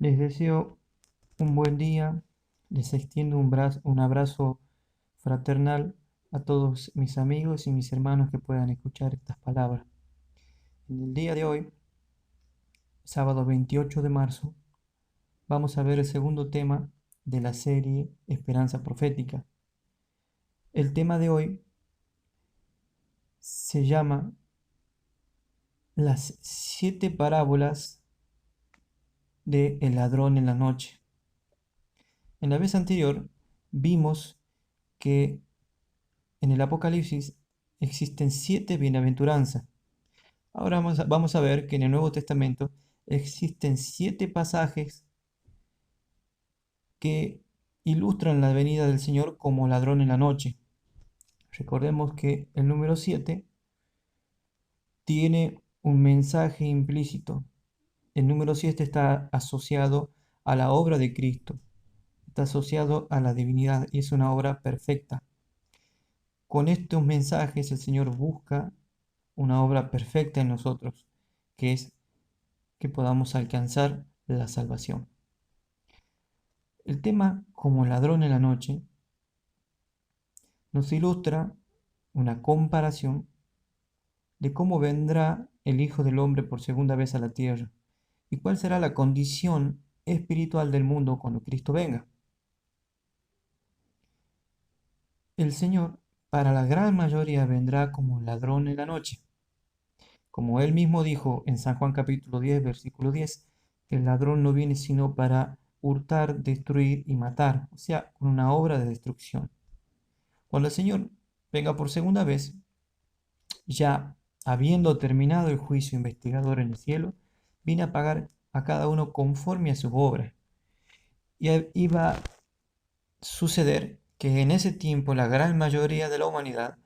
Les deseo un buen día, les extiendo un abrazo fraternal a todos mis amigos y mis hermanos que puedan escuchar estas palabras. En el día de hoy, sábado 28 de marzo, vamos a ver el segundo tema de la serie Esperanza Profética. El tema de hoy se llama Las 7 parábolas de El ladrón en la noche. En la vez anterior vimos que en el Apocalipsis existen 7 bienaventuranzas. Ahora vamos a ver que en el Nuevo Testamento existen 7 pasajes que ilustran la venida del Señor como ladrón en la noche. Recordemos que el número 7 tiene un mensaje implícito. El número 7 está asociado a la obra de Cristo, está asociado a la divinidad y es una obra perfecta. Con estos mensajes el Señor busca una obra perfecta en nosotros, que es que podamos alcanzar la salvación. El tema como ladrón en la noche nos ilustra una comparación de cómo vendrá el Hijo del Hombre por segunda vez a la tierra y cuál será la condición espiritual del mundo cuando Cristo venga. El Señor para la gran mayoría vendrá como ladrón en la noche. Como él mismo dijo en San Juan capítulo 10, versículo 10, el ladrón no viene sino para hurtar, destruir y matar, o sea, con una obra de destrucción. Cuando el Señor venga por segunda vez, ya habiendo terminado el juicio investigador en el cielo, viene a pagar a cada uno conforme a sus obras. Y va a suceder que en ese tiempo la gran mayoría de la humanidad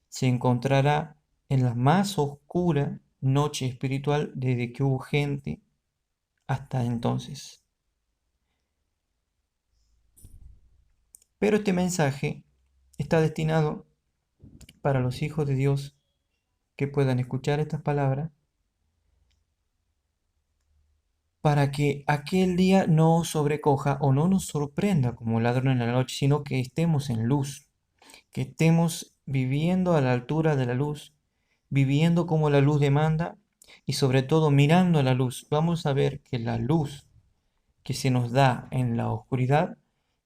se encontrará en la más oscura noche espiritual desde que hubo gente hasta entonces. Pero este mensaje está destinado para los hijos de Dios que puedan escuchar estas palabras, para que aquel día no os sobrecoja o no nos sorprenda como ladrón en la noche, sino que estemos en luz, que estemos viviendo a la altura de la luz, viviendo como la luz demanda y sobre todo mirando a la luz. Vamos a ver que la luz que se nos da en la oscuridad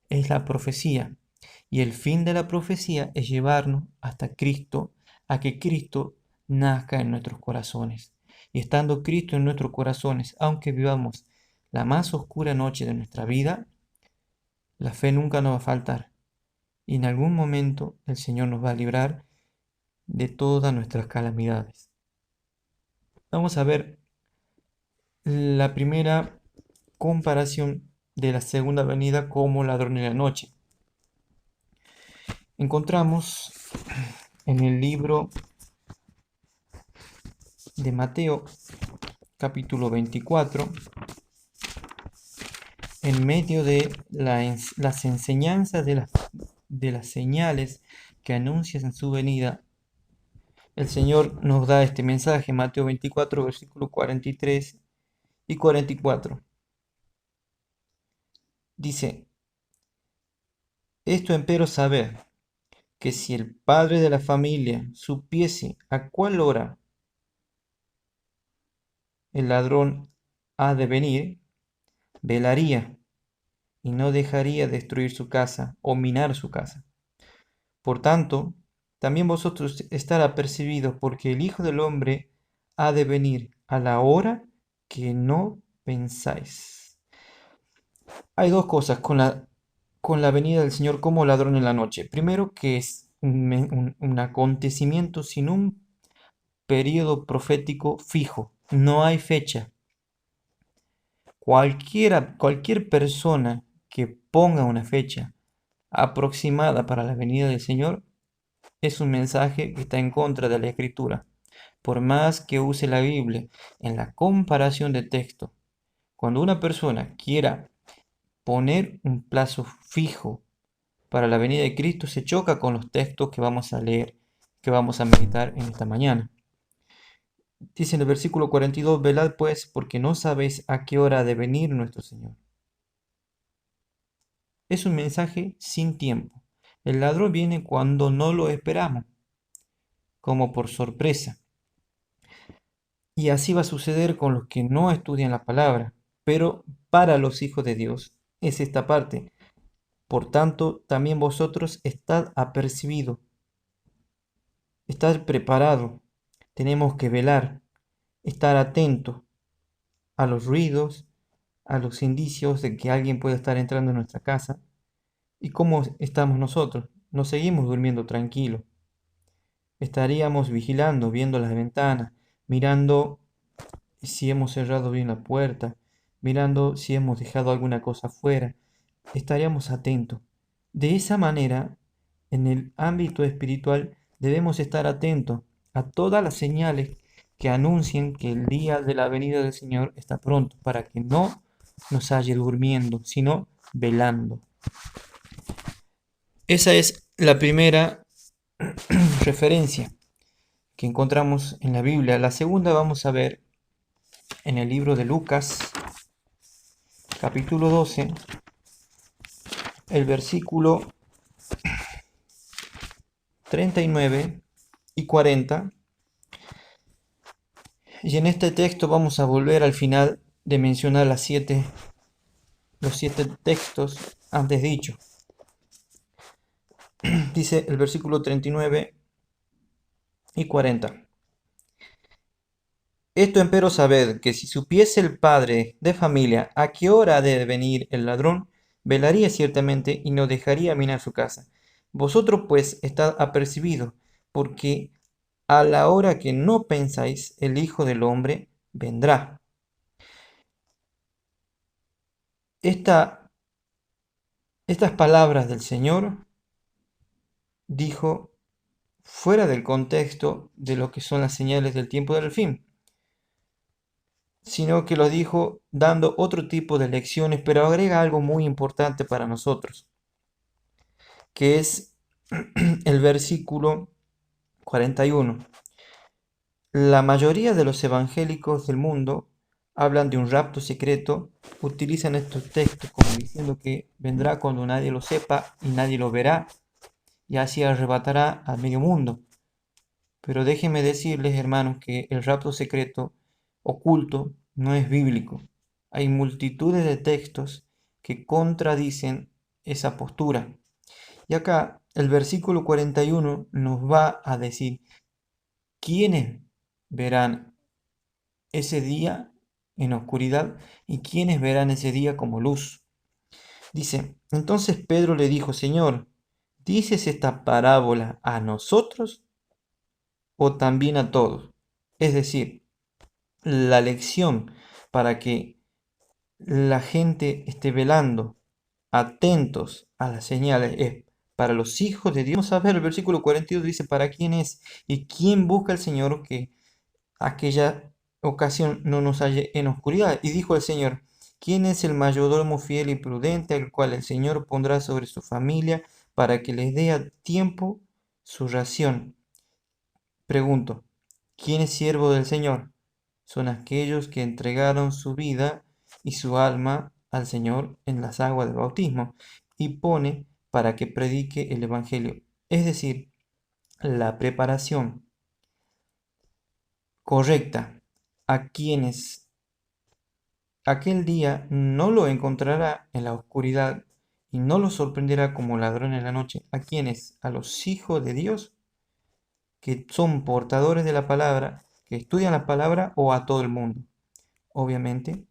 es la profecía. Y el fin de la profecía es llevarnos hasta Cristo, a que Cristo nazca en nuestros corazones. Y estando Cristo en nuestros corazones, aunque vivamos la más oscura noche de nuestra vida, la fe nunca nos va a faltar. Y en algún momento el Señor nos va a librar de todas nuestras calamidades. Vamos a ver la primera comparación de la segunda venida como ladrón en la noche. Encontramos en el libro de Mateo, capítulo 24, en medio de las enseñanzas de las señales que anuncian en su venida, el Señor nos da este mensaje, Mateo 24, versículos 43 y 44. Dice, esto empero sabed, que si el padre de la familia supiese a cuál hora el ladrón ha de venir, velaría y no dejaría destruir su casa o minar su casa. Por tanto, también vosotros estar apercibidos, porque el Hijo del Hombre ha de venir a la hora que no pensáis. Hay dos cosas con la venida del Señor como ladrón en la noche. Primero, que es un acontecimiento sin un periodo profético fijo. No hay fecha. Cualquier persona que ponga una fecha aproximada para la venida del Señor es un mensaje que está en contra de la Escritura. Por más que use la Biblia en la comparación de texto, cuando una persona quiera poner un plazo fijo para la venida de Cristo, se choca con los textos que vamos a leer, que vamos a meditar en esta mañana. Dice en el versículo 42, velad pues, porque no sabéis a qué hora ha de venir nuestro Señor. Es un mensaje sin tiempo. El ladrón viene cuando no lo esperamos, como por sorpresa. Y así va a suceder con los que no estudian la palabra. Pero para los hijos de Dios es esta parte. Por tanto, también vosotros estad apercibidos, estad preparados. Tenemos que velar, estar atentos a los ruidos, a los indicios de que alguien puede estar entrando en nuestra casa. ¿Y cómo estamos nosotros? Nos seguimos durmiendo tranquilos. Estaríamos vigilando, viendo las ventanas, mirando si hemos cerrado bien la puerta, mirando si hemos dejado alguna cosa fuera. Estaríamos atentos. De esa manera, en el ámbito espiritual, debemos estar atentos a todas las señales que anuncien que el día de la venida del Señor está pronto, para que no nos halle durmiendo, sino velando. Esa es la primera referencia que encontramos en la Biblia. La segunda vamos a ver en el libro de Lucas, capítulo 12, el versículo 39 y 40. Y en este texto vamos a volver al final de mencionar los siete textos antes dichos. Dice el versículo 39 y 40. Esto empero sabed, que si supiese el padre de familia a qué hora ha de venir el ladrón, velaría ciertamente y no dejaría minar su casa. Vosotros pues estad apercibidos, porque a la hora que no pensáis, el Hijo del Hombre vendrá. Estas palabras del Señor dijo fuera del contexto de lo que son las señales del tiempo del fin, sino que lo dijo dando otro tipo de lecciones, pero agrega algo muy importante para nosotros, que es el versículo 41. La mayoría de los evangélicos del mundo hablan de un rapto secreto, utilizan estos textos como diciendo que vendrá cuando nadie lo sepa y nadie lo verá, y así arrebatará al medio mundo. Pero déjenme decirles, hermanos, que el rapto secreto oculto no es bíblico. Hay multitudes de textos que contradicen esa postura. Y acá el versículo 41 nos va a decir quiénes verán ese día en oscuridad y quiénes verán ese día como luz. Dice, entonces Pedro le dijo, Señor, ¿dices esta parábola a nosotros o también a todos? Es decir, la lección para que la gente esté velando, atentos a las señales, es para los hijos de Dios. Vamos a ver, el versículo 42 dice, ¿para quién es? ¿Y quién busca al Señor que aquella ocasión no nos halle en oscuridad? Y dijo el Señor, ¿quién es el mayordomo fiel y prudente, al cual el Señor pondrá sobre su familia para que les dé a tiempo su ración? Pregunto, ¿quién es siervo del Señor? Son aquellos que entregaron su vida y su alma al Señor en las aguas del bautismo y pone para que predique el Evangelio. Es decir, la preparación correcta a quienes aquel día no lo encontrará en la oscuridad y no lo sorprenderá como ladrón en la noche. ¿A quienes? A los hijos de Dios que son portadores de la palabra, que estudian la palabra, o a todo el mundo. Obviamente,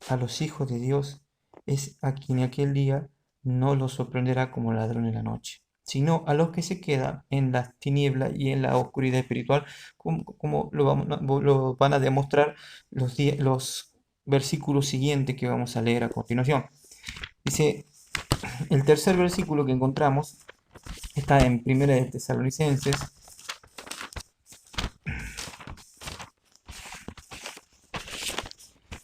a los hijos de Dios es a quien aquel día no los sorprenderá como ladrón en la noche, sino a los que se quedan en las tinieblas y en la oscuridad espiritual, como lo van a demostrar los versículos siguientes que vamos a leer a continuación. Dice, el tercer versículo que encontramos está en 1 de Tesalonicenses,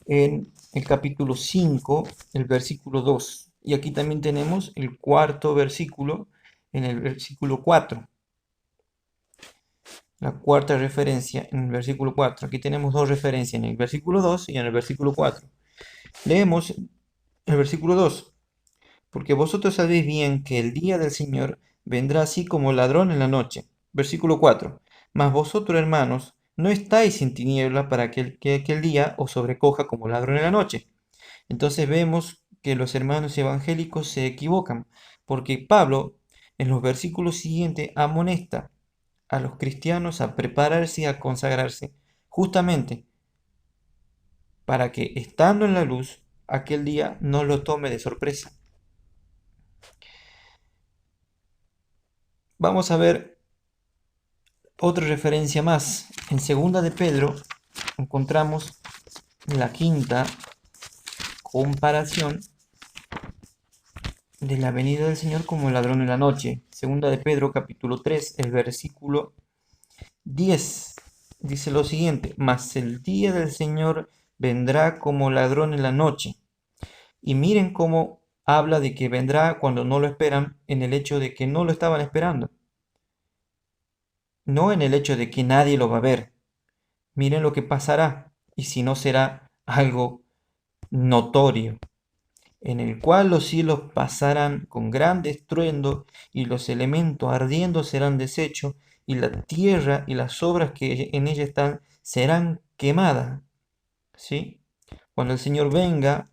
en el capítulo 5, el versículo 2. Y aquí también tenemos el cuarto versículo, en el versículo 4. la cuarta referencia en el versículo 4. Aquí tenemos dos referencias, en el versículo 2 y en el versículo 4. Leemos el versículo 2. Porque vosotros sabéis bien que el día del Señor vendrá así como ladrón en la noche. Versículo 4. Mas vosotros, hermanos, no estáis en tiniebla para que aquel día os sobrecoja como ladrón en la noche. Entonces vemos que los hermanos evangélicos se equivocan, porque Pablo en los versículos siguientes amonesta a los cristianos a prepararse y a consagrarse, justamente para que, estando en la luz, aquel día no lo tome de sorpresa. Vamos a ver otra referencia más. En segunda de Pedro encontramos la quinta comparación de la venida del Señor como ladrón en la noche. Segunda de Pedro capítulo 3, el versículo 10 dice lo siguiente: mas el día del Señor vendrá como ladrón en la noche. Y miren cómo habla de que vendrá cuando no lo esperan, en el hecho de que no lo estaban esperando, no en el hecho de que nadie lo va a ver. Miren lo que pasará, y si no será algo notorio, en el cual los cielos pasarán con gran estruendo, y los elementos ardiendo serán deshechos, y la tierra y las obras que en ella están serán quemadas. ¿Sí? Cuando el Señor venga,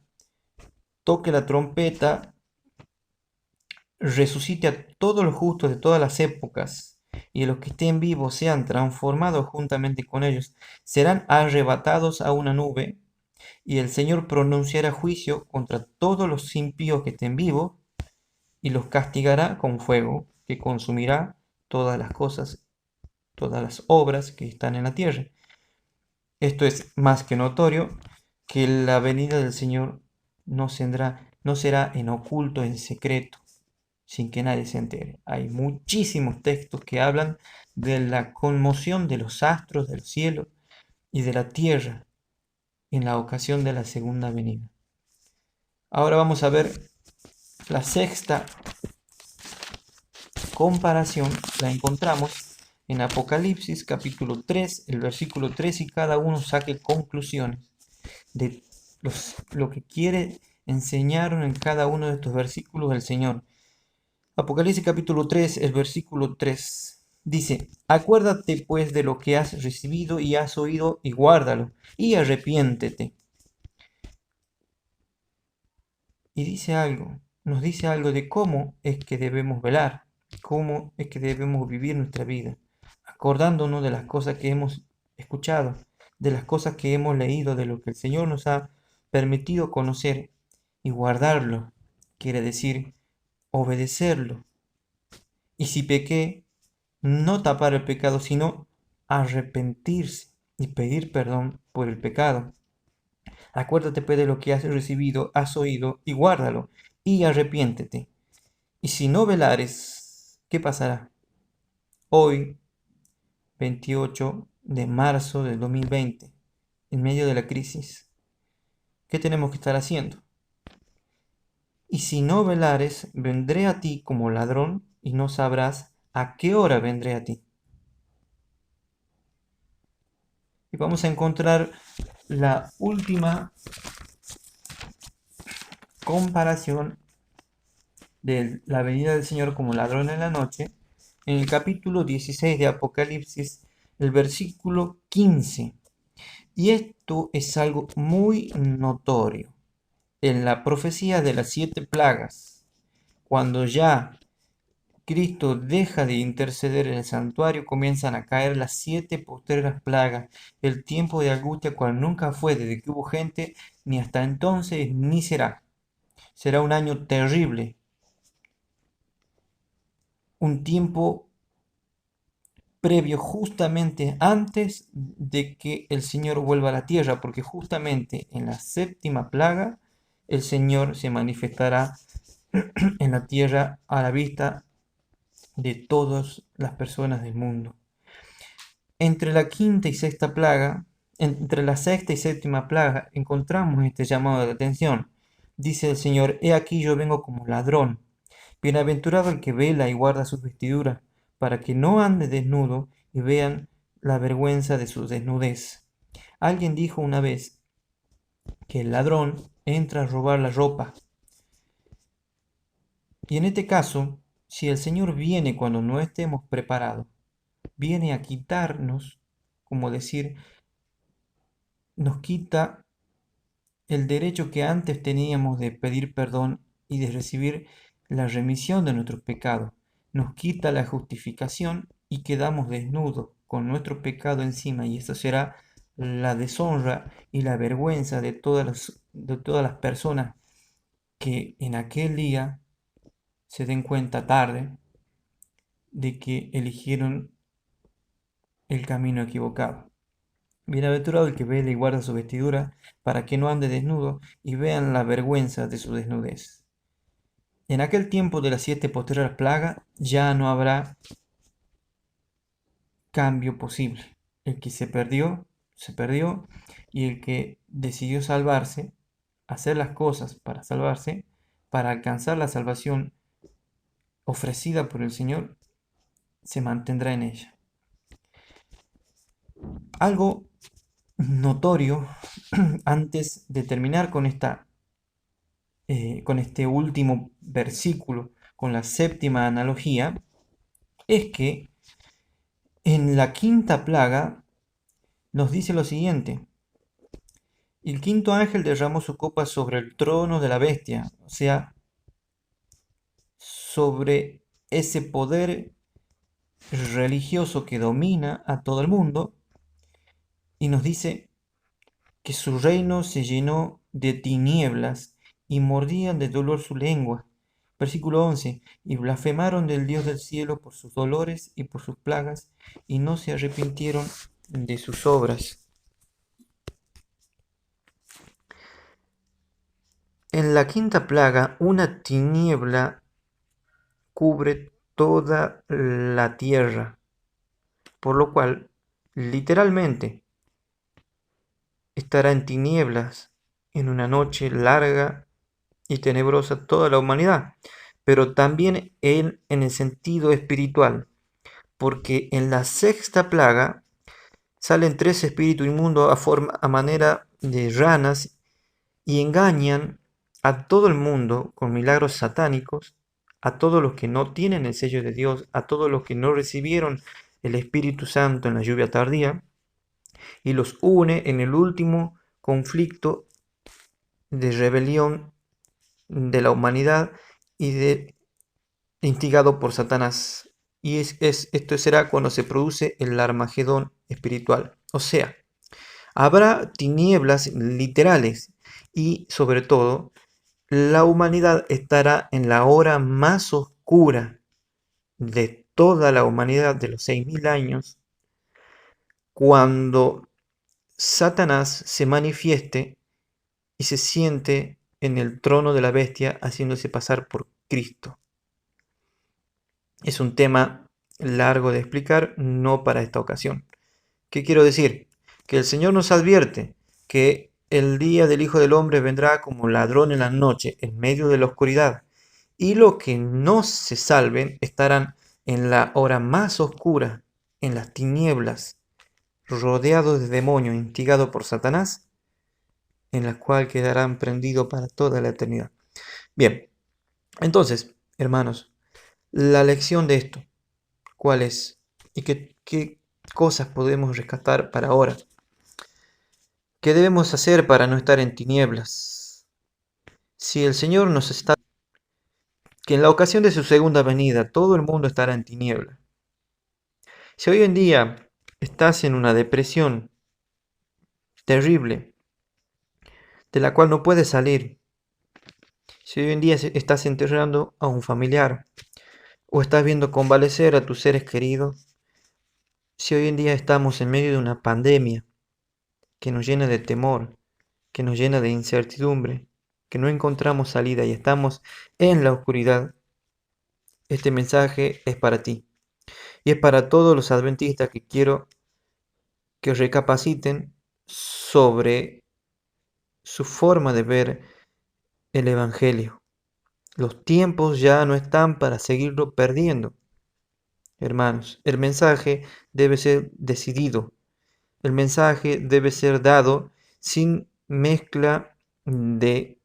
toque la trompeta, resucite a todos los justos de todas las épocas, y los que estén vivos sean transformados juntamente con ellos, serán arrebatados a una nube, y el Señor pronunciará juicio contra todos los impíos que estén vivos, y los castigará con fuego, que consumirá todas las cosas, todas las obras que están en la tierra. Esto es más que notorio, que la venida del Señor no será en oculto, en secreto, sin que nadie se entere. Hay muchísimos textos que hablan de la conmoción de los astros del cielo y de la tierra en la ocasión de la segunda venida. Ahora vamos a ver la sexta comparación. La encontramos en Apocalipsis capítulo 3, el versículo 3, y cada uno saque conclusiones de lo que quiere enseñar en cada uno de estos versículos del Señor. Apocalipsis capítulo 3, el versículo 3 dice: acuérdate pues de lo que has recibido y has oído, y guárdalo, y arrepiéntete. Y nos dice algo de cómo es que debemos velar, cómo es que debemos vivir nuestra vida, acordándonos de las cosas que hemos escuchado, de las cosas que hemos leído, de lo que el Señor nos ha permitido conocer, y guardarlo, quiere decir obedecerlo. Y si pequé, no tapar el pecado, sino arrepentirse y pedir perdón por el pecado. Acuérdate pues de lo que has recibido, has oído, y guárdalo, y arrepiéntete. Y si no velares, ¿qué pasará? Hoy, 28 de marzo del 2020, en medio de la crisis, ¿qué tenemos que estar haciendo? Y si no velares, vendré a ti como ladrón, y no sabrás a qué hora vendré a ti. Y vamos a encontrar la última comparación de la venida del Señor como ladrón en la noche, en el capítulo 16 de Apocalipsis, el versículo 15. Y esto es algo muy notorio. En la profecía de las 7 plagas, cuando ya Cristo deja de interceder en el santuario, comienzan a caer las 7 postreras plagas, el tiempo de angustia cual nunca fue desde que hubo gente, ni hasta entonces, ni será. Será un año terrible, un tiempo previo justamente antes de que el Señor vuelva a la tierra, porque justamente en la séptima plaga el Señor se manifestará en la tierra a la vista de todas las personas del mundo. Entre la quinta y sexta plaga, entre la sexta y séptima plaga, encontramos este llamado de atención. Dice el Señor: he aquí yo vengo como ladrón. Bienaventurado el que vela y guarda sus vestiduras, para que no ande desnudo y vean la vergüenza de su desnudez. Alguien dijo una vez que el ladrón entra a robar la ropa. Y en este caso, si el Señor viene cuando no estemos preparados, viene a quitarnos, como decir, nos quita el derecho que antes teníamos de pedir perdón y de recibir la remisión de nuestros pecados. Nos quita la justificación y quedamos desnudos con nuestro pecado encima, y eso será la deshonra y la vergüenza de todas las personas que en aquel día se den cuenta tarde de que eligieron el camino equivocado. Bienaventurado el que vele y guarda su vestidura, para que no ande desnudo y vean la vergüenza de su desnudez. En aquel tiempo de las 7 postreras plagas ya no habrá cambio posible. El que se perdió, y el que decidió salvarse, hacer las cosas para salvarse, para alcanzar la salvación ofrecida por el Señor, se mantendrá en ella. Algo notorio antes de terminar con este último versículo, con la séptima analogía, es que en la quinta plaga nos dice lo siguiente: el quinto ángel derramó su copa sobre el trono de la bestia, o sea, sobre ese poder religioso que domina a todo el mundo, y nos dice que su reino se llenó de tinieblas y mordían de dolor su lengua. Versículo 11: y blasfemaron del Dios del cielo por sus dolores y por sus plagas, y no se arrepintieron de sus obras. En la quinta plaga, una tiniebla cubre toda la tierra, por lo cual, literalmente, estará en tinieblas en una noche larga y tenebrosa toda la humanidad, pero también en el sentido espiritual, porque en la sexta plaga salen 3 espíritus inmundos a manera de ranas y engañan a todo el mundo con milagros satánicos, a todos los que no tienen el sello de Dios, a todos los que no recibieron el Espíritu Santo en la lluvia tardía, y los une en el último conflicto de rebelión de la humanidad y instigado por Satanás. Y esto será cuando se produce el Armagedón espiritual. O sea, habrá tinieblas literales, y sobre todo la humanidad estará en la hora más oscura de toda la humanidad, de los 6.000 años, cuando Satanás se manifieste y se siente en el trono de la bestia haciéndose pasar por Cristo. Es un tema largo de explicar, no para esta ocasión. ¿Qué quiero decir? Que el Señor nos advierte que el día del Hijo del Hombre vendrá como ladrón en la noche, en medio de la oscuridad, y los que no se salven estarán en la hora más oscura, en las tinieblas, rodeados de demonios, instigados por Satanás, en la cual quedarán prendidos para toda la eternidad. Bien, entonces, hermanos, la lección de esto, ¿cuál es? ¿Y qué cosas podemos rescatar para ahora? ¿Qué debemos hacer para no estar en tinieblas? Si el Señor nos está, que en la ocasión de su segunda venida todo el mundo estará en tinieblas. Si hoy en día estás en una depresión terrible, de la cual no puedes salir, si hoy en día estás enterrando a un familiar, o estás viendo convalecer a tus seres queridos, si hoy en día estamos en medio de una pandemia que nos llena de temor, que nos llena de incertidumbre, que no encontramos salida y estamos en la oscuridad, este mensaje es para ti. Y es para todos los adventistas que quiero que recapaciten sobre su forma de ver el Evangelio. Los tiempos ya no están para seguirlo perdiendo. hermanos. El mensaje debe ser decidido. El mensaje debe ser dado sin mezcla de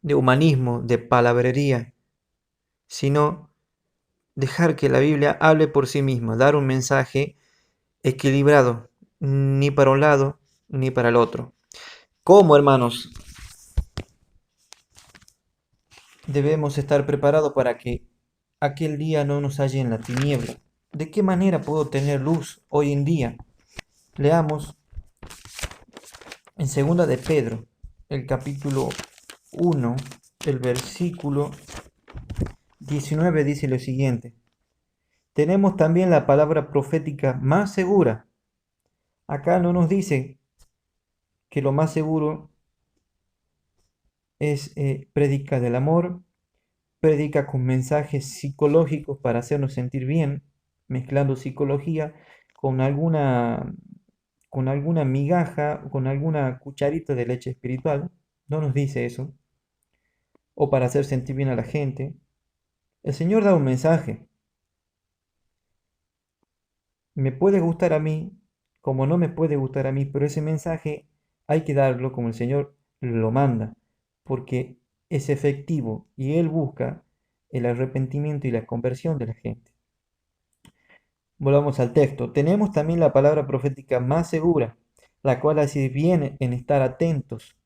humanismo, de palabrería, sino dejar que la Biblia hable por sí misma, dar un mensaje equilibrado, ni para un lado ni para el otro. ¿Cómo, hermanos? Debemos estar preparados para que aquel día no nos halle en la tiniebla. ¿De qué manera puedo tener luz hoy en día? Leamos en segunda de Pedro, el capítulo 1, el versículo 19 dice lo siguiente. Tenemos también la palabra profética más segura. Acá no nos dice que lo más seguro es predica del amor, predica con mensajes psicológicos para hacernos sentir bien, mezclando psicología con con alguna migaja, con alguna cucharita de leche espiritual. No nos dice eso. O para hacer sentir bien a la gente. El Señor da un mensaje. Me puede gustar a mí, como no me puede gustar a mí, pero ese mensaje hay que darlo como el Señor lo manda, porque es efectivo y Él busca el arrepentimiento y la conversión de la gente. Volvamos al texto. Tenemos también la palabra profética más segura, la cual hace bien en estar atentos,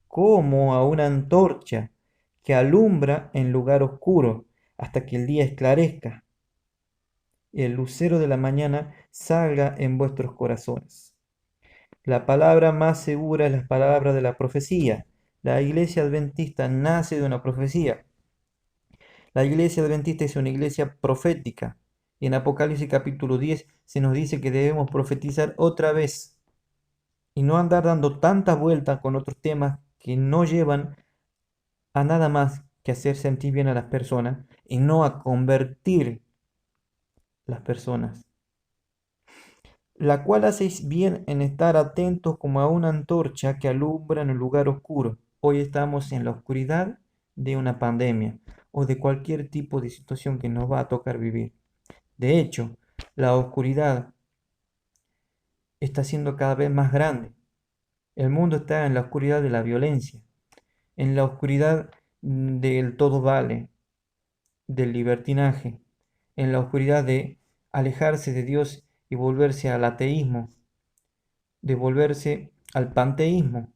como a una antorcha que alumbra en lugar oscuro hasta que el día esclarezca y el lucero de la mañana salga en vuestros corazones. La palabra más segura es la palabra de la profecía. La iglesia adventista nace de una profecía. La iglesia adventista es una iglesia profética. Y en Apocalipsis capítulo 10 se nos dice que debemos profetizar otra vez y no andar dando tantas vueltas con otros temas que no llevan a nada más que hacer sentir bien a las personas y no a convertir las personas. La cual hacéis bien en estar atentos como a una antorcha que alumbra en un lugar oscuro. Hoy estamos en la oscuridad de una pandemia o de cualquier tipo de situación que nos va a tocar vivir. De hecho, la oscuridad está siendo cada vez más grande. El mundo está en la oscuridad de la violencia, en la oscuridad del todo vale, del libertinaje, en la oscuridad de alejarse de Dios y volverse al ateísmo, de volverse al panteísmo.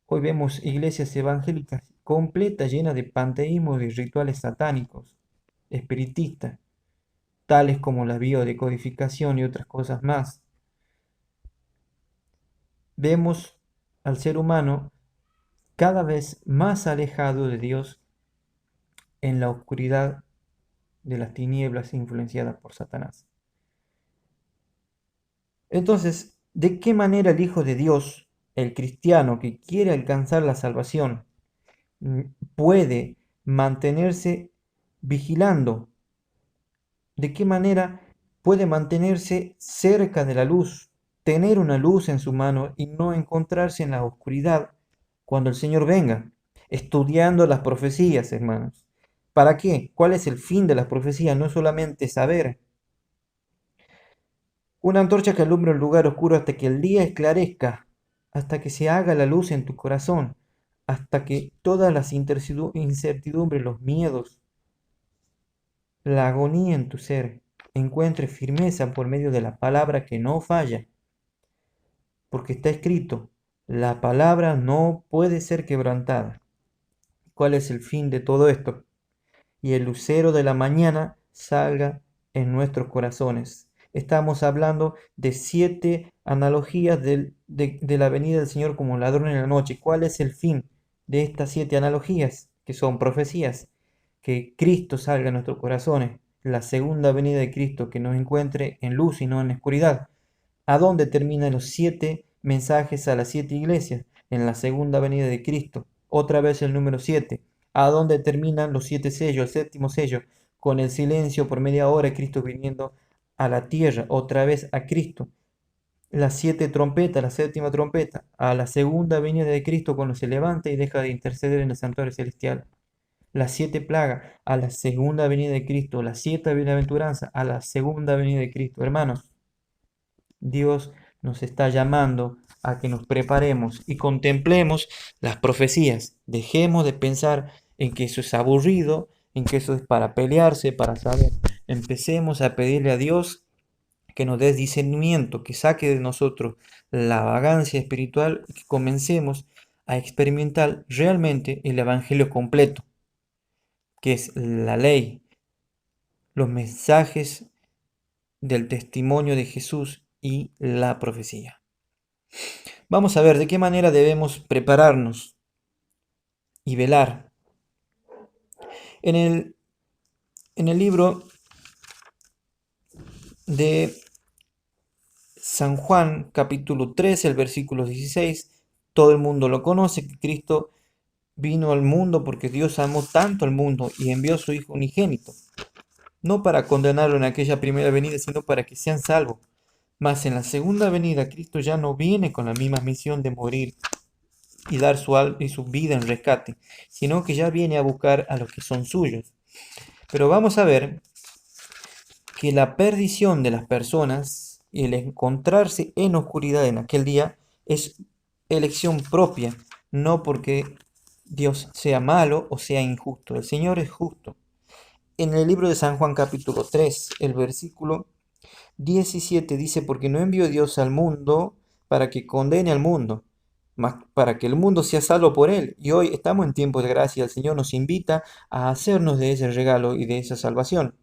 Hoy vemos iglesias evangélicas completas, llenas de panteísmos y rituales satánicos, espiritistas, tales como la biodecodificación y otras cosas más. Vemos al ser humano cada vez más alejado de Dios en la oscuridad de las tinieblas influenciadas por Satanás. Entonces, ¿de qué manera el Hijo de Dios, el cristiano que quiere alcanzar la salvación, puede mantenerse vigilando? ¿De qué manera puede mantenerse cerca de la luz, tener una luz en su mano y no encontrarse en la oscuridad cuando el Señor venga? Estudiando las profecías, hermanos. ¿Para qué? ¿Cuál es el fin de las profecías? No solamente saber. Una antorcha que alumbra un lugar oscuro hasta que el día esclarezca, hasta que se haga la luz en tu corazón, hasta que todas las incertidumbres, los miedos, la agonía en tu ser encuentre firmeza por medio de la palabra que no falla, porque está escrito, la palabra no puede ser quebrantada. ¿Cuál es el fin de todo esto? Y el lucero de la mañana salga en nuestros corazones. Estamos hablando de 7 analogías de la venida del Señor como ladrón en la noche. ¿Cuál es el fin de estas 7 analogías? Que son profecías. Que Cristo salga en nuestros corazones. La segunda venida de Cristo, que nos encuentre en luz y no en oscuridad. ¿A dónde terminan los 7 mensajes a las 7 iglesias? En la segunda venida de Cristo. Otra vez el número 7. ¿A dónde terminan los 7 sellos, el séptimo sello? Con el silencio por media hora, Cristo viniendo a la tierra, otra vez a Cristo. Las 7 trompetas, la séptima trompeta, a la segunda venida de Cristo cuando se levanta y deja de interceder en el santuario celestial. las 7 plagas, a la segunda venida de Cristo, las 7 bienaventuranzas, a la segunda venida de Cristo. Hermanos, Dios nos está llamando a que nos preparemos y contemplemos las profecías. Dejemos de pensar en que eso es aburrido, en que eso es para pelearse, para saber. Empecemos a pedirle a Dios que nos dé discernimiento, que saque de nosotros la vagancia espiritual y que comencemos a experimentar realmente el Evangelio completo, que es la ley, los mensajes del testimonio de Jesús y la profecía. Vamos a ver de qué manera debemos prepararnos y velar. En el libro de San Juan, capítulo 3, el versículo 16, todo el mundo lo conoce, que Cristo vino al mundo porque Dios amó tanto al mundo y envió a su Hijo unigénito, no para condenarlo en aquella primera venida, sino para que sean salvos. Mas en la segunda venida, Cristo ya no viene con la misma misión de morir y dar su vida en rescate, sino que ya viene a buscar a los que son suyos. Pero vamos a ver que la perdición de las personas y el encontrarse en oscuridad en aquel día es elección propia, no porque Dios sea malo o sea injusto. El Señor es justo. En el libro de San Juan capítulo 3, el versículo 17 dice, porque no envió Dios al mundo para que condene al mundo, mas para que el mundo sea salvo por él. Y hoy estamos en tiempo de gracia. El Señor nos invita a hacernos de ese regalo y de esa salvación.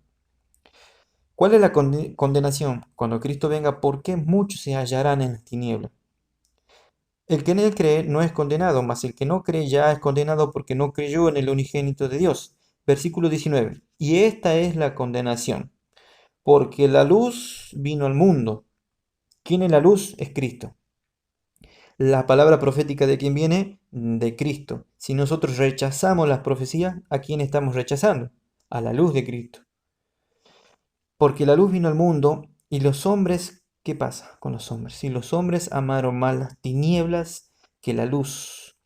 ¿Cuál es la condenación? Cuando Cristo venga, ¿por qué muchos se hallarán en las tinieblas? El que en él cree no es condenado, mas el que no cree ya es condenado porque no creyó en el unigénito de Dios. Versículo 19. Y esta es la condenación, porque la luz vino al mundo. ¿Quién es la luz? Es Cristo. La palabra profética de quién viene? De Cristo. Si nosotros rechazamos las profecías, ¿a quién estamos rechazando? A la luz de Cristo. Porque la luz vino al mundo y los hombres, ¿qué pasa con los hombres? Si los hombres amaron más las tinieblas que la luz,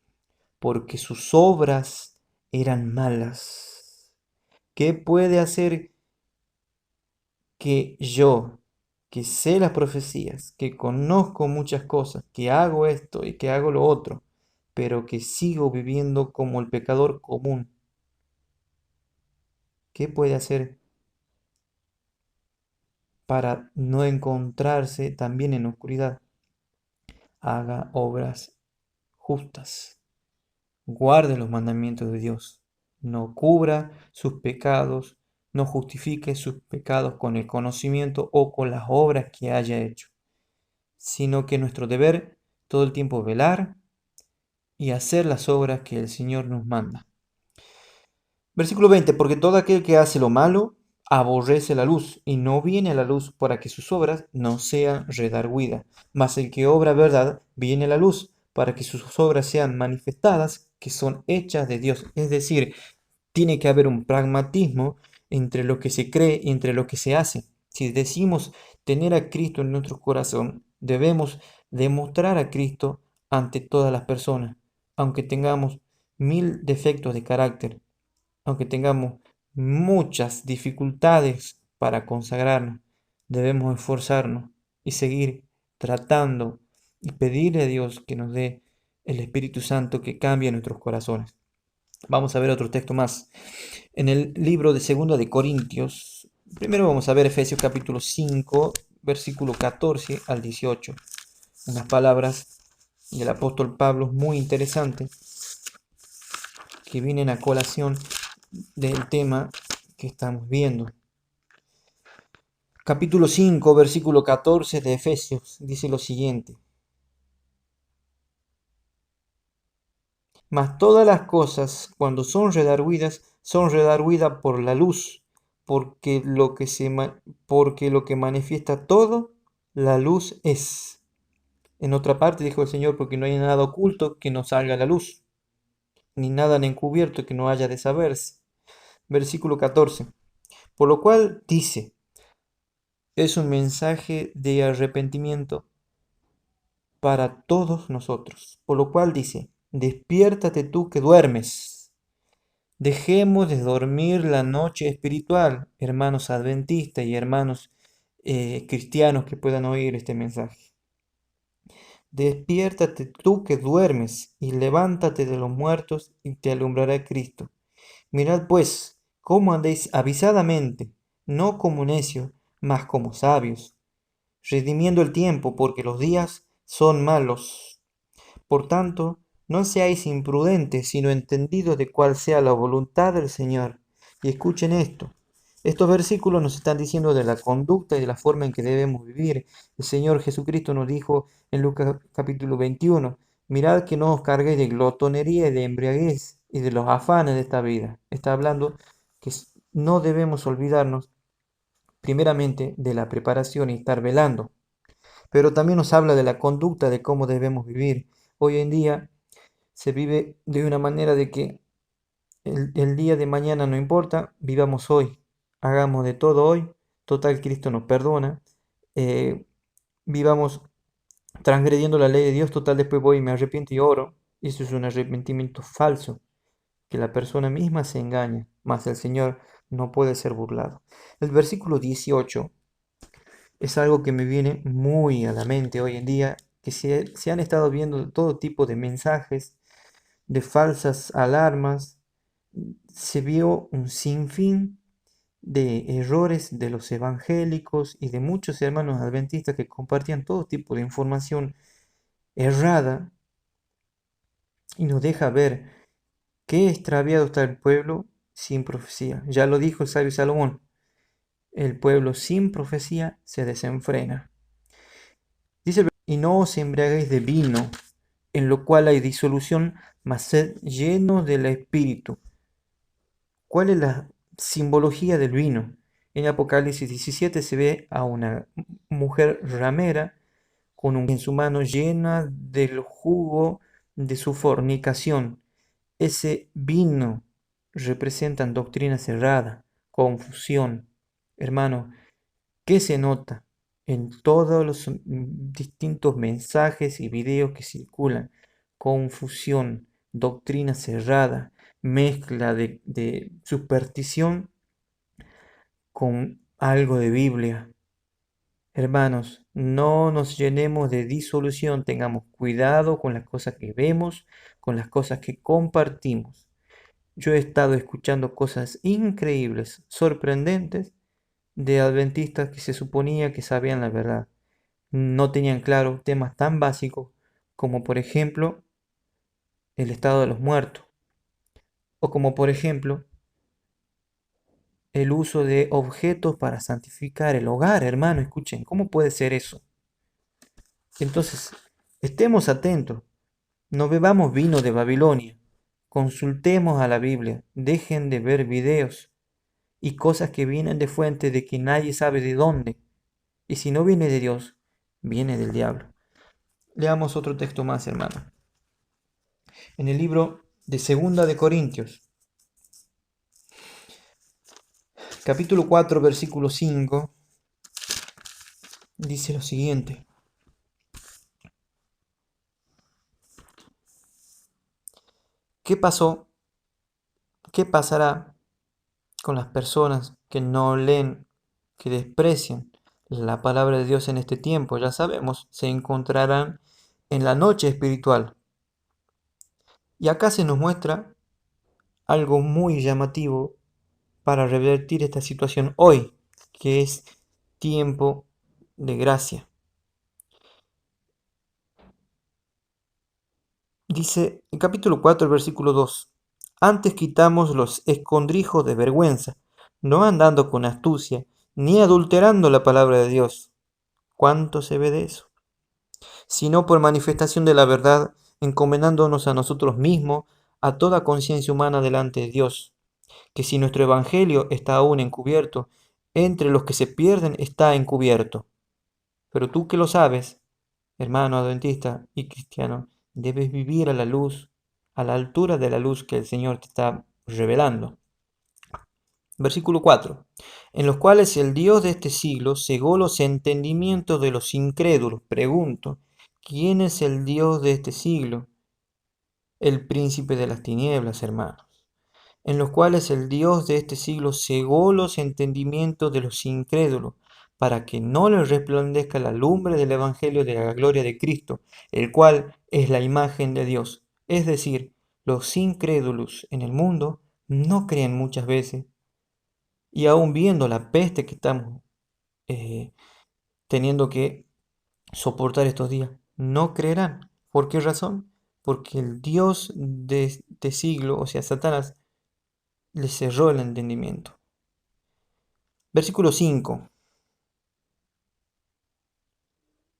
porque sus obras eran malas. ¿Qué puede hacer que yo, que sé las profecías, que conozco muchas cosas, que hago esto y que hago lo otro, pero que sigo viviendo como el pecador común? ¿Qué puede hacer para no encontrarse también en oscuridad? Haga obras justas, guarde los mandamientos de Dios, no cubra sus pecados, no justifique sus pecados con el conocimiento o con las obras que haya hecho, sino que nuestro deber todo el tiempo velar y hacer las obras que el Señor nos manda. Versículo 20, porque todo aquel que hace lo malo aborrece la luz y no viene a la luz para que sus obras no sean redargüidas. Mas el que obra verdad viene a la luz para que sus obras sean manifestadas, que son hechas de Dios. Es decir, tiene que haber un pragmatismo entre lo que se cree y entre lo que se hace. Si decimos tener a Cristo en nuestro corazón, debemos demostrar a Cristo ante todas las personas, aunque tengamos 1000 defectos de carácter, aunque tengamos muchas dificultades para consagrarnos. Debemos esforzarnos y seguir tratando y pedirle a Dios que nos dé el Espíritu Santo que cambie nuestros corazones. Vamos a ver otro texto más. En el libro de 2 de Corintios, primero vamos a ver Efesios capítulo 5, versículo 14 al 18. Unas palabras del apóstol Pablo muy interesantes que vienen a colación del tema que estamos viendo. Capítulo 5, versículo 14 de Efesios dice lo siguiente: mas todas las cosas, cuando son redargüidas por la luz, porque porque lo que manifiesta todo, la luz es. En otra parte dijo el Señor, porque no hay nada oculto que no salga a la luz, ni nada encubierto que no haya de saberse. Versículo 14. Por lo cual dice, es un mensaje de arrepentimiento para todos nosotros. Por lo cual dice, despiértate tú que duermes. Dejemos de dormir la noche espiritual, hermanos adventistas y hermanos cristianos que puedan oír este mensaje. Despiértate tú que duermes, y levántate de los muertos, y te alumbrará Cristo. Mirad pues cómo andéis avisadamente, no como necios, mas como sabios, redimiendo el tiempo, porque los días son malos. Por tanto, no seáis imprudentes, sino entendidos de cuál sea la voluntad del Señor. Y escuchen esto. Estos versículos nos están diciendo de la conducta y de la forma en que debemos vivir. El Señor Jesucristo nos dijo en Lucas capítulo 21, mirad que no os carguéis de glotonería y de embriaguez y de los afanes de esta vida. Está hablando que no debemos olvidarnos primeramente de la preparación y estar velando, pero también nos habla de la conducta, de cómo debemos vivir. Hoy en día se vive de una manera de que el día de mañana no importa, vivamos hoy, hagamos de todo hoy, total Cristo nos perdona, eh, vivamos transgrediendo la ley de Dios, total después voy y me arrepiento y oro, y eso es un arrepentimiento falso, que la persona misma se engaña, mas el Señor no puede ser burlado. El versículo 18 es algo que me viene muy a la mente hoy en día, que se han estado viendo todo tipo de mensajes, de falsas alarmas, se vio un sinfín de errores de los evangélicos y de muchos hermanos adventistas que compartían todo tipo de información errada y nos deja ver qué extraviado está el pueblo sin profecía. Ya lo dijo el sabio Salomón, el pueblo sin profecía se desenfrena. Dice, y no os embriaguéis de vino, en lo cual hay disolución, mas sed llenos del Espíritu. ¿Cuál es la simbología del vino? En Apocalipsis 17 se ve a una mujer ramera con en su mano llena del jugo de su fornicación. Ese vino representa doctrina cerrada, confusión. Hermano, ¿qué se nota en todos los distintos mensajes y videos que circulan? Confusión, doctrina cerrada, mezcla de superstición con algo de Biblia. Hermanos, no nos llenemos de disolución, tengamos cuidado con las cosas que vemos, con las cosas que compartimos. Yo he estado escuchando cosas increíbles, sorprendentes, de adventistas que se suponía que sabían la verdad. No tenían claro temas tan básicos como por ejemplo el estado de los muertos, o como por ejemplo el uso de objetos para santificar el hogar, hermano. Escuchen, ¿cómo puede ser eso? Entonces, estemos atentos, no bebamos vino de Babilonia, consultemos a la Biblia, dejen de ver videos y cosas que vienen de fuentes de que nadie sabe de dónde. Y si no viene de Dios, viene del diablo. Leamos otro texto más, hermano. En el libro de Segunda de Corintios, capítulo 4, versículo 5, dice lo siguiente. ¿Qué pasó? ¿Qué pasará con las personas que no leen, que desprecian la palabra de Dios en este tiempo? Ya sabemos, se encontrarán en la noche espiritual. Y acá se nos muestra algo muy llamativo para revertir esta situación hoy, que es tiempo de gracia. Dice en capítulo 4, versículo 2, antes quitamos los escondrijos de vergüenza, no andando con astucia, ni adulterando la palabra de Dios. ¿Cuánto se ve de eso? Sino por manifestación de la verdad, encomendándonos a nosotros mismos, a toda conciencia humana delante de Dios, que si nuestro evangelio está aún encubierto, entre los que se pierden está encubierto. Pero tú que lo sabes, hermano adventista y cristiano, debes vivir a la luz, a la altura de la luz que el Señor te está revelando. Versículo 4. En los cuales el Dios de este siglo cegó los entendimientos de los incrédulos. Pregunto, ¿quién es el Dios de este siglo? El príncipe de las tinieblas, hermanos. en los cuales el Dios de este siglo cegó los entendimientos de los incrédulos, para que no les resplandezca la lumbre del Evangelio de la gloria de Cristo, el cual es la imagen de Dios. Es decir, los incrédulos en el mundo no creen muchas veces, y aún viendo la peste que estamos eh, teniendo que soportar estos días, no creerán. ¿Por qué razón? Porque el Dios de este siglo, o sea, Satanás, les cerró el entendimiento. Versículo 5.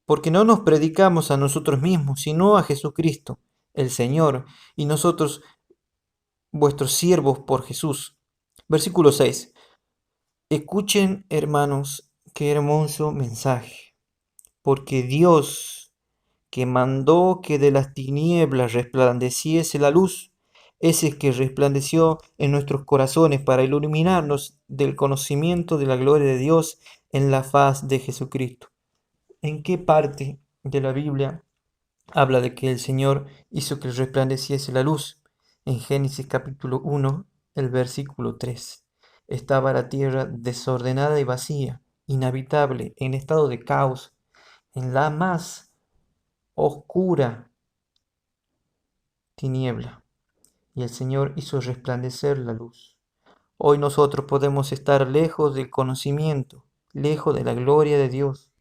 Porque no nos predicamos a nosotros mismos, sino a Jesucristo, el Señor, y nosotros vuestros siervos por Jesús. Versículo 6. Escuchen, hermanos, qué hermoso mensaje. Porque Dios, que mandó que de las tinieblas resplandeciese la luz, ese que resplandeció en nuestros corazones para iluminarnos del conocimiento de la gloria de Dios en la faz de Jesucristo. ¿En qué parte de la Biblia habla de que el Señor hizo que resplandeciese la luz? En Génesis capítulo 1, el versículo 3. Estaba la tierra desordenada y vacía, inhabitable, en estado de caos, en la más oscura tiniebla, y el Señor hizo resplandecer la luz. Hoy nosotros podemos estar lejos del conocimiento, lejos de la gloria de Dios,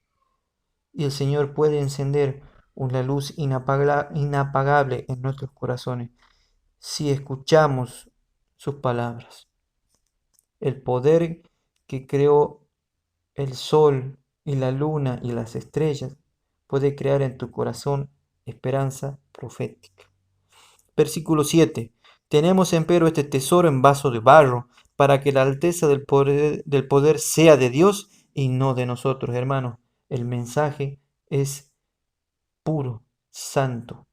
y el Señor puede encender una luz inapagable en nuestros corazones si escuchamos sus palabras. El poder que creó el sol y la luna y las estrellas puede crear en tu corazón esperanza profética. Versículo 7. Tenemos empero este tesoro en vaso de barro, para que la alteza del poder sea de Dios y no de nosotros, hermanos. El mensaje es puro, santo.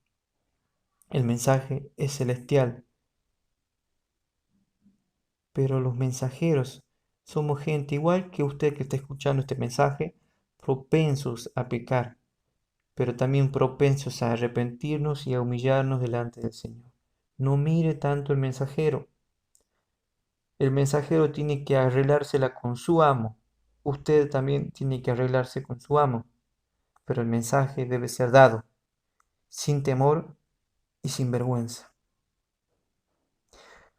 El mensaje es celestial. Pero los mensajeros somos gente igual que usted que está escuchando este mensaje, propensos a pecar, pero también propensos a arrepentirnos y a humillarnos delante del Señor. No mire tanto el mensajero. El mensajero tiene que arreglársela con su amo. Usted también tiene que arreglarse con su amo. Pero el mensaje debe ser dado sin temor y sin vergüenza.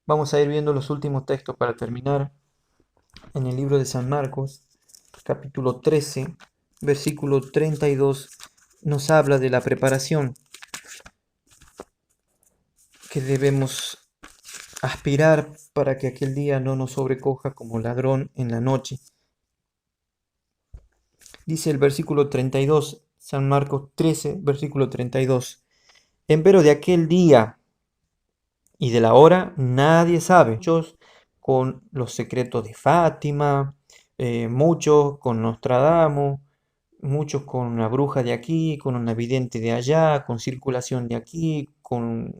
Vamos a ir viendo los últimos textos para terminar. En el libro de San Marcos, capítulo 13, versículo 32, nos habla de la preparación que debemos aspirar para que aquel día no nos sobrecoja como ladrón en la noche. Dice el versículo 32, San Marcos 13, versículo 32. Empero de aquel día y de la hora nadie sabe. Muchos con los secretos de Fátima, muchos con Nostradamus, muchos con una bruja de aquí, con una vidente de allá, con circulación de aquí, con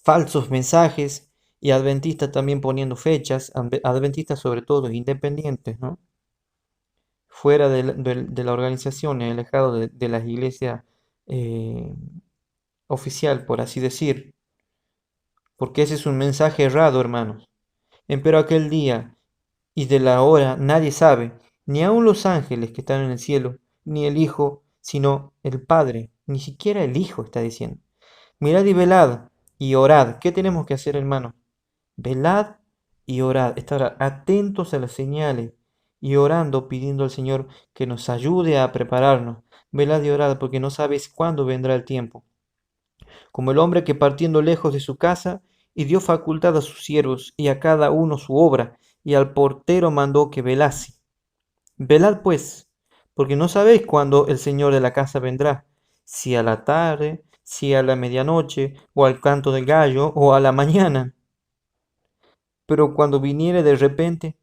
falsos mensajes, y adventistas también poniendo fechas, adventistas sobre todo independientes, ¿no? Fuera de la organización, alejado de las iglesias oficial, por así decir, porque ese es un mensaje errado, hermanos. Empero aquel día y de la hora nadie sabe, ni aun los ángeles que están en el cielo, ni el Hijo, sino el Padre. Ni siquiera el Hijo está diciendo. Mirad y velad y orad. ¿Qué tenemos que hacer, hermano? Velad y orad. Estar atentos a las señales y orando, pidiendo al Señor que nos ayude a prepararnos. Velad y orad porque no sabes cuándo vendrá el tiempo. Como el hombre que partiendo lejos de su casa, y dio facultad a sus siervos y a cada uno su obra, y al portero mandó que velase. Velad pues, porque no sabéis cuándo el Señor de la casa vendrá, si a la tarde, si a la medianoche, o al canto del gallo, o a la mañana. Pero cuando viniere de repente,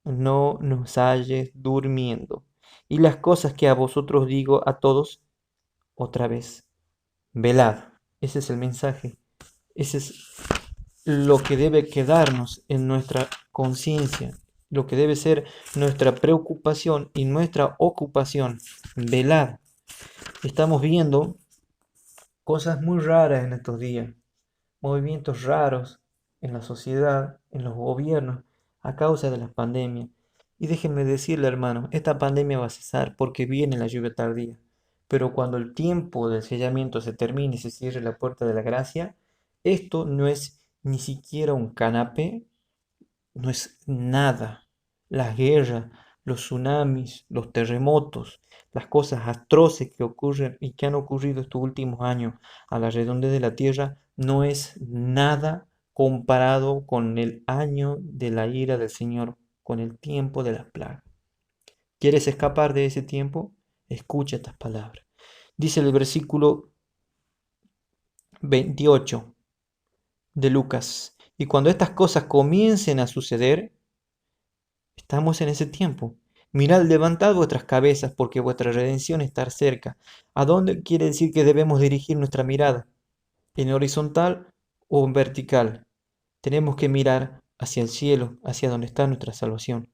no nos halles durmiendo. Y las cosas que a vosotros digo a todos, otra vez, velad. Ese es el mensaje. Ese es lo que debe quedarnos en nuestra conciencia, lo que debe ser nuestra preocupación y nuestra ocupación. Velad. Estamos viendo cosas muy raras en estos días, movimientos raros en la sociedad, en los gobiernos, a causa de la pandemia. Y déjenme decirle, hermano, esta pandemia va a cesar porque viene la lluvia tardía. Pero cuando el tiempo del sellamiento se termine y se cierre la puerta de la gracia, esto no es ni siquiera un canapé, no es nada. Las guerras, los tsunamis, los terremotos, las cosas atroces que ocurren y que han ocurrido estos últimos años a la redondez de la tierra no es nada comparado con el año de la ira del Señor, con el tiempo de las plagas. ¿Quieres escapar de ese tiempo? Escucha estas palabras. Dice el versículo 28 de Lucas. Y cuando estas cosas comiencen a suceder, estamos en ese tiempo. Mirad, levantad vuestras cabezas, porque vuestra redención está cerca. ¿A dónde quiere decir que debemos dirigir nuestra mirada? ¿En horizontal o en vertical? Tenemos que mirar hacia el cielo, hacia donde está nuestra salvación.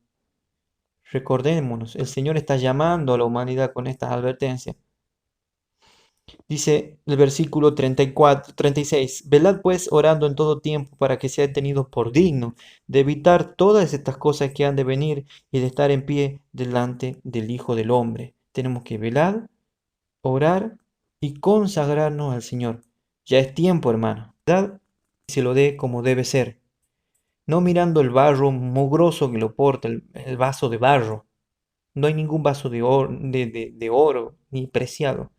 Recordémonos, el Señor está llamando a la humanidad con estas advertencias. Dice el versículo 34, 36, velad pues orando en todo tiempo para que seáis tenidos por dignos de evitar todas estas cosas que han de venir y de estar en pie delante del Hijo del Hombre. Tenemos que velar, orar y consagrarnos al Señor. Ya es tiempo, hermano. Dad y se lo dé como debe ser. No mirando el barro mugroso que lo porta, el vaso de barro. No hay ningún vaso de oro ni preciado.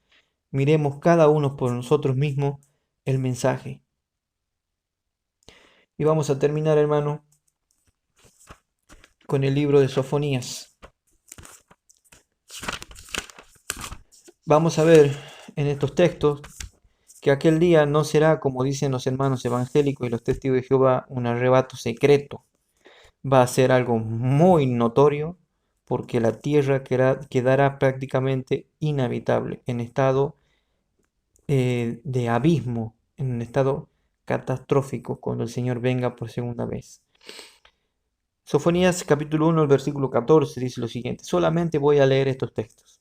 Miremos cada uno por nosotros mismos el mensaje. Y vamos a terminar, hermano, con el libro de Sofonías. Vamos a ver en estos textos que aquel día no será, como dicen los hermanos evangélicos y los testigos de Jehová, un arrebato secreto. Va a ser algo muy notorio porque la tierra quedará prácticamente inhabitable, en estado de abismo, en un estado catastrófico cuando el Señor venga por segunda vez. Sofonías capítulo 1, el versículo 14 dice lo siguiente. Solamente voy a leer estos textos.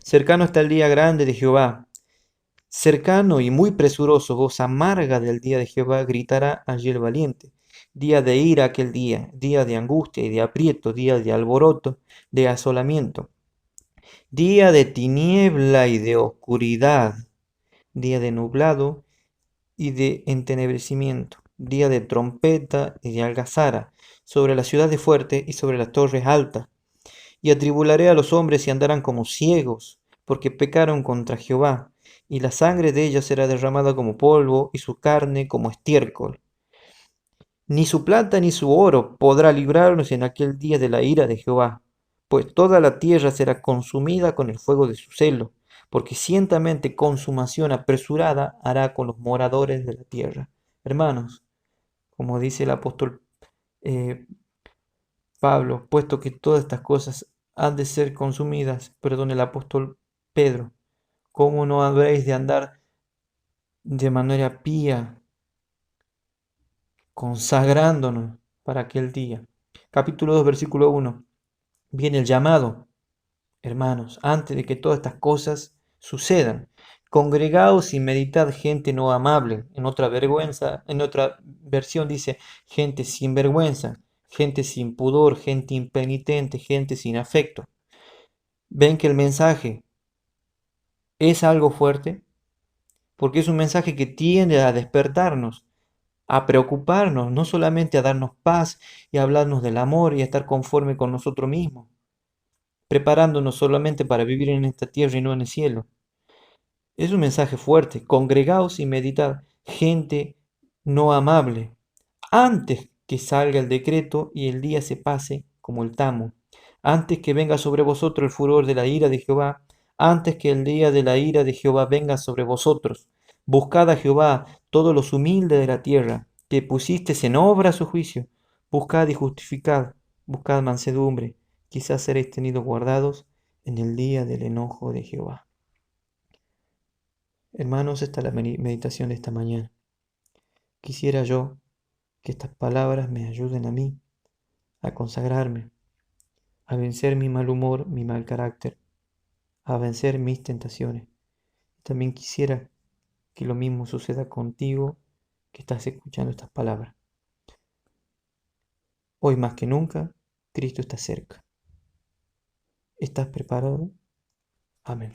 Cercano está el día grande de Jehová. Cercano y muy presuroso, voz amarga del día de Jehová gritará allí el valiente. Día de ira aquel día de angustia y de aprieto, día de alboroto, de asolamiento. Día de tiniebla y de oscuridad, día de nublado y de entenebrecimiento, día de trompeta y de algazara, sobre las ciudades fuertes y sobre las torres altas. Y atribularé a los hombres y andarán como ciegos, porque pecaron contra Jehová, y la sangre de ellos será derramada como polvo, y su carne como estiércol. Ni su plata ni su oro podrá librarnos en aquel día de la ira de Jehová, pues toda la tierra será consumida con el fuego de su celo, porque ciertamente consumación apresurada hará con los moradores de la tierra. Hermanos, como dice el apóstol eh, Pablo, puesto que todas estas cosas han de ser consumidas, perdón, el apóstol Pedro, ¿cómo no habréis de andar de manera pía, consagrándonos para aquel día? Capítulo 2, versículo 1. Viene el llamado, hermanos, antes de que todas estas cosas sucedan. Congregaos y meditad gente no amable. En otra versión dice gente sin vergüenza, gente sin pudor, gente impenitente, gente sin afecto. Ven que el mensaje es algo fuerte, porque es un mensaje que tiende a despertarnos, a preocuparnos, no solamente a darnos paz y a hablarnos del amor y a estar conforme con nosotros mismos, preparándonos solamente para vivir en esta tierra y no en el cielo. Es un mensaje fuerte. Congregaos y meditad, gente no amable, antes que salga el decreto y el día se pase como el tamo, antes que venga sobre vosotros el furor de la ira de Jehová, antes que el día de la ira de Jehová venga sobre vosotros. Buscad a Jehová, todos los humildes de la tierra, que pusisteis en obra su juicio. Buscad y justificad, buscad mansedumbre, quizás seréis tenidos guardados en el día del enojo de Jehová. Hermanos, esta es la meditación de esta mañana. Quisiera yo que estas palabras me ayuden a mí a consagrarme, a vencer mi mal humor, mi mal carácter, a vencer mis tentaciones. También quisiera que lo mismo suceda contigo que estás escuchando estas palabras. Hoy más que nunca, Cristo está cerca. ¿Estás preparado? Amén.